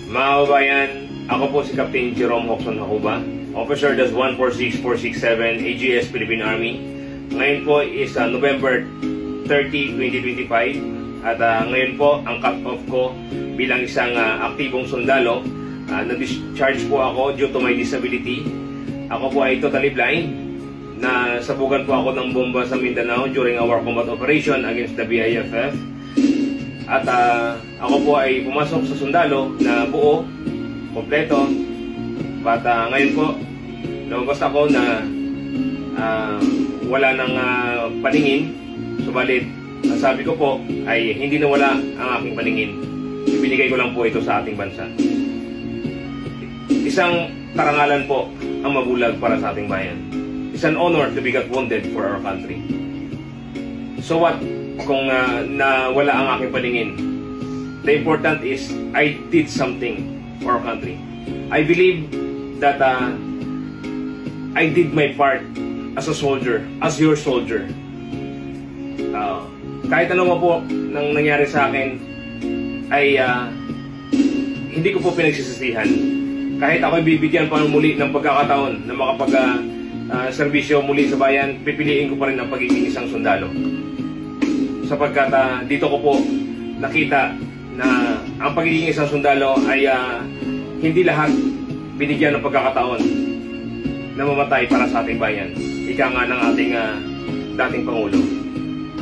Mga kabayan, ako po si Captain Jerome Hoxon Hakuba, Officer Das 146467 AGS Philippine Army. Ngayon po is November 30, 2025 at ngayon po ang cut-off ko bilang isang aktibong sundalo. Na-discharge po ako due to my disability. Ako po ay totally blind. Nasabugan po ako ng bomba sa Mindanao during our combat operation against the BIFF. At ako po ay pumasok sa sundalo na buo, kompleto. At ngayon po, lumabas ako na wala nang paningin. Subalit, ang sabi ko po ay hindi nawala ang aking paningin. Ibinigay ko lang po ito sa ating bansa. Isang karangalan po ang mabulag para sa ating bayan. It's an honor to be got wounded for our country. So what kung nawala ang aking paningin? The important is I did something for our country. I believe that I did my part as a soldier, as your soldier. Kahit ano po nang nangyari sa akin ay hindi ko po pinagsisisihan. Kahit ako bibigyan pa muli ng pagkakataon na makapag-serbisyo muli sa bayan, pipiliin ko pa rin ang pagiging isang sundalo. Sapagkat dito ko po nakita na ang pagiging isang sundalo ay hindi lahat binigyan ng pagkakataon na mamatay para sa ating bayan. Ika nga ng ating dating Pangulo.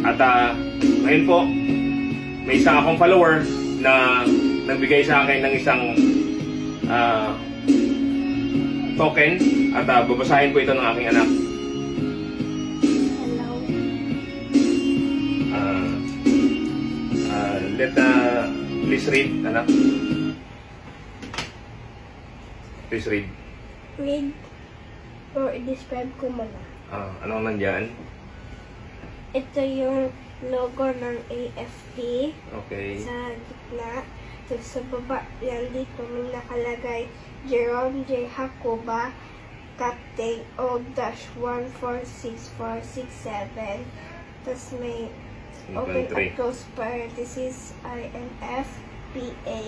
At ngayon po, may isang akong follower na nagbigay sa akin ng isang token at babasahin po ito ng aking anak. Please read, anak. Please read. Read or describe ko muna. Anong nandyan? Ito yung logo ng AFP. Okay. Sa gitna. Tapos sa baba, yan dito may nakalagay Jerome J. Hakuba, Captain O-146467. Tapos may open and close parenthesis INF PA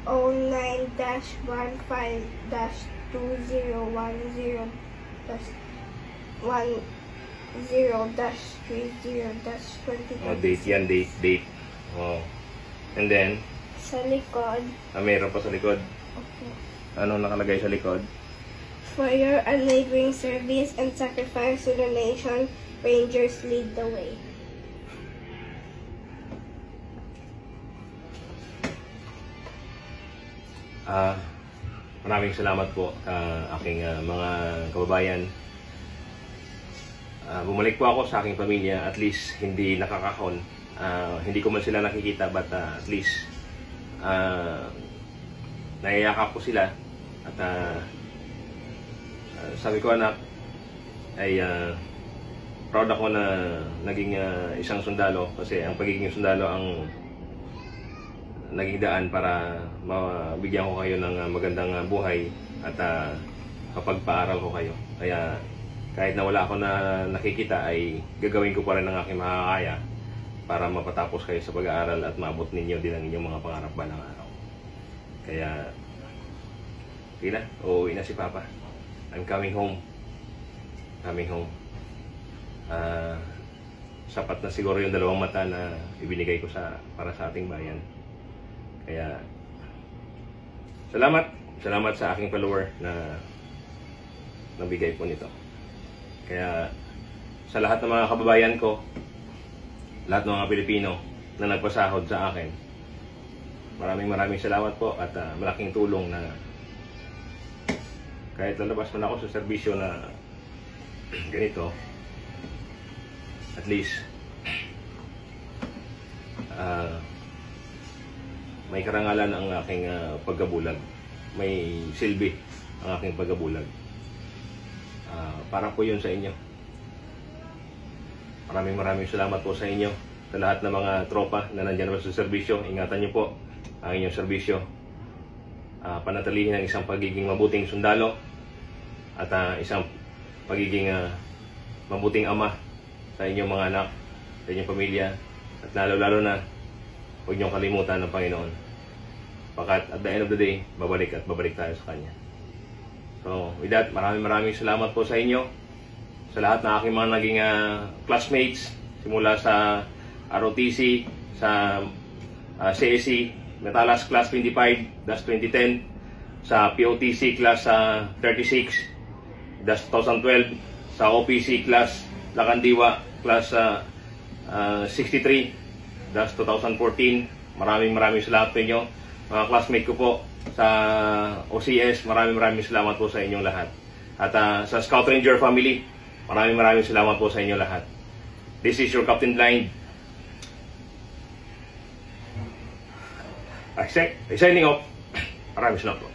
09-15-20-10-30-20. Date yan, date. And then, sa likod. Meron pa sa likod. Okay. Ano nakalagay sa likod? For your unwavering service and sacrifice to the nation, Rangers lead the way. Maraming salamat po aking mga kababayan. Bumalik po ako sa aking pamilya, at least hindi nakakahon. Hindi ko man sila nakikita, but at least naiyakap ko sila. At sabi ko, anak, ay proud ako na naging isang sundalo, kasi ang pagiging sundalo ang naging daan para mabigyan ko kayo ng magandang buhay at kapagpaaral ko kayo. Kaya kahit na wala ako na nakikita, ay gagawin ko pa rin ang aking makakaya para mapatapos kayo sa pag-aaral at maabot ninyo din ang inyong mga pangarap balang araw. Kaya sige na, uuwi na si Papa. I'm coming home. Coming home. Sapat na siguro yung 2 mata na ibinigay ko para sa ating bayan. Kaya salamat sa aking follower na nabigay po nito. Kaya sa lahat ng mga kababayan ko, lahat ng mga Pilipino na nagpasahod sa akin, maraming salamat po, at malaking tulong na kahit lalabas man ako sa serbisyo na ganito, at least may karangalan ang aking pagkabulag. May silbi ang aking pagkabulag. Para po yun sa inyo. Maraming salamat po sa inyo, sa lahat ng mga tropa na nandyan sa serbisyo. Ingatan nyo po ang inyong serbisyo. Panatilihin ang isang pagiging mabuting sundalo at isang pagiging mabuting ama sa inyong mga anak, sa inyong pamilya, at lalo na huwag niyong kalimutan ng Panginoon. Pagkat at the end of the day, babalik at babalik tayo sa Kanya. So, with that, maraming salamat po sa inyo. Sa lahat ng aking mga naging classmates, simula sa ROTC, sa CSC, Metalas Class 25, that's 2010, sa POTC Class 36, that's 2012, sa OPC Class Lacandiwa Class 63, that's 2014. Maraming salamat po inyo. Mga classmate ko po sa OCS, maraming salamat po sa inyong lahat. At sa Scout Ranger family, maraming salamat po sa inyong lahat. This is your Captain Blind. I signing off. Maraming salamat po.